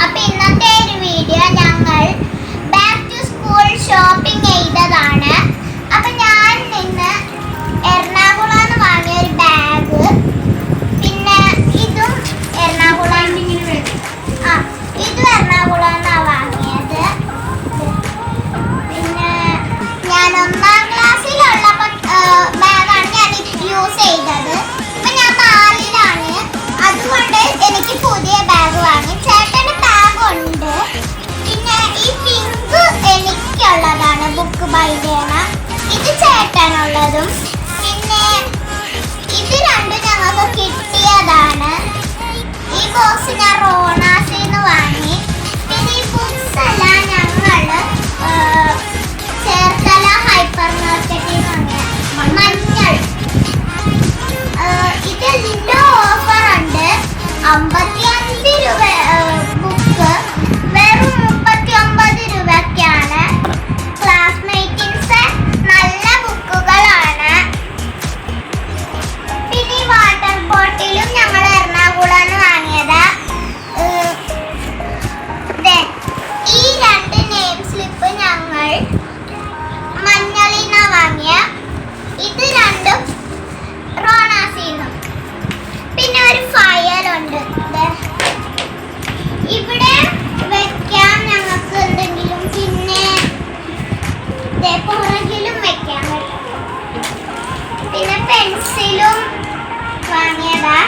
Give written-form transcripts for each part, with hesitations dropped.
അപ്പോൾ ഇന്നത്തെ ഒരു വീഡിയോ ഞങ്ങൾ ബാക്ക് ടു സ്കൂൾ ഷോപ്പിംഗ് ചെയ്തതാണ്. അപ്പോൾ ഞാൻ ഇന്ന് എറണാകുളം നിന്ന് വാങ്ങിയ ഒരു ബാഗ്, പിന്നെ ഇതും എറണാകുളം നിന്നാണ് വാങ്ങിയത്. പിന്നെ ഞാൻ 1ാം ക്ലാസ്സിലുള്ളപ്പോൾ ബാഗാണ് ഞാൻ യൂസ് ചെയ്തത്. ഇപ്പം ഞാൻ 4ലാണ്, അതുകൊണ്ട് എനിക്ക് പുതിയ ബാഗ് വാങ്ങി. ചേട്ടന് ബാഗ് ഉണ്ട്. പിന്നെ ഈ പിങ്ക് എനിക്കുള്ളതാണ്, ബുക്ക് ബൈ ചെയ്യണം. ഇത് ചേട്ടനുള്ളതും. പിന്നെ ഇത് രണ്ടും ഞങ്ങൾക്ക് കിട്ടിയതാണ്. ഈ ബോക്സ് ഞാൻ റോണാസിന്ന് വാങ്ങി. പിന്നെ ഈ ബുക്സ് എല്ലാം ഞങ്ങൾ ചേർത്തല ഹൈപ്പർ മാർക്കറ്റിൽ നിന്ന് വാങ്ങിയ മഞ്ഞൾ. ഇതെല്ലാം ഓഫർ ഉണ്ട്. 55 രൂപ ബുക്ക് വെറും 39 രൂപയ്ക്കാണ്. ക്ലാസ്മേറ്റിൻസ് നല്ല ബുക്കുകളാണ്. പിന്നെ ഈ വാട്ടർ ബോട്ടിലും ഞങ്ങൾ എറണാകുളം വാങ്ങിയത്. ഈ 2 നെയിം സ്ലിപ്പ് ഞങ്ങൾ മഞ്ഞളിന്ന് വാങ്ങിയ. ഇത് രണ്ടും റോണാസിന്നും. പിന്നെ ഒരു ഫയലുണ്ട്. ഇവിടെ വെക്കാം ഞങ്ങൾക്ക് എന്തെങ്കിലും. പിന്നെ പുറകിലും വെക്കാൻ പറ്റും. പിന്നെ പെൻസിലും വാങ്ങിയതാ.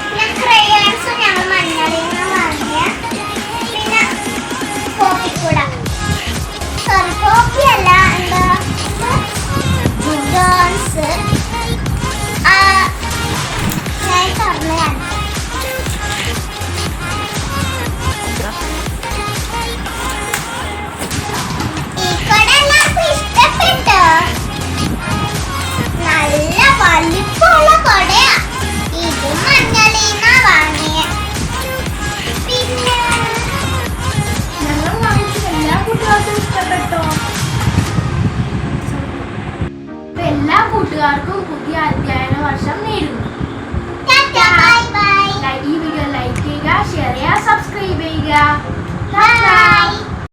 പിന്നെ ക്രയോൺസും ഞങ്ങൾ മഞ്ഞളിൽ നിന്ന് വാങ്ങിയ. പിന്നെ കോപ്പിക്കൂട, സോറി കോപ്പിയല്ല, എന്താ ഗൺസ്. ഞാൻ പറഞ്ഞതാണ്. ഈ കട എല്ലാവർക്കും ഇഷ്ടപ്പെട്ടോ? നല്ല വലിപ്പമുള്ള കൊടയാ. ഇതും മഞ്ഞളിന്നാ വാങ്ങിയ. പിന്നെ ഞങ്ങൾ വാങ്ങിച്ച എല്ലാ കൂട്ടുകാർക്കും ഇഷ്ടപ്പെട്ടോ? എല്ലാ കൂട്ടുകാർക്കും പുതിയ അധ്യയന വർഷം നേരുന്നു. Bye bye. ഈ വീഡിയോ ലൈക്ക് ചെയ്യുക, ഷെയർ ചെയ്യുക, സബ്സ്ക്രൈബ് ചെയ്യുക. ബൈ.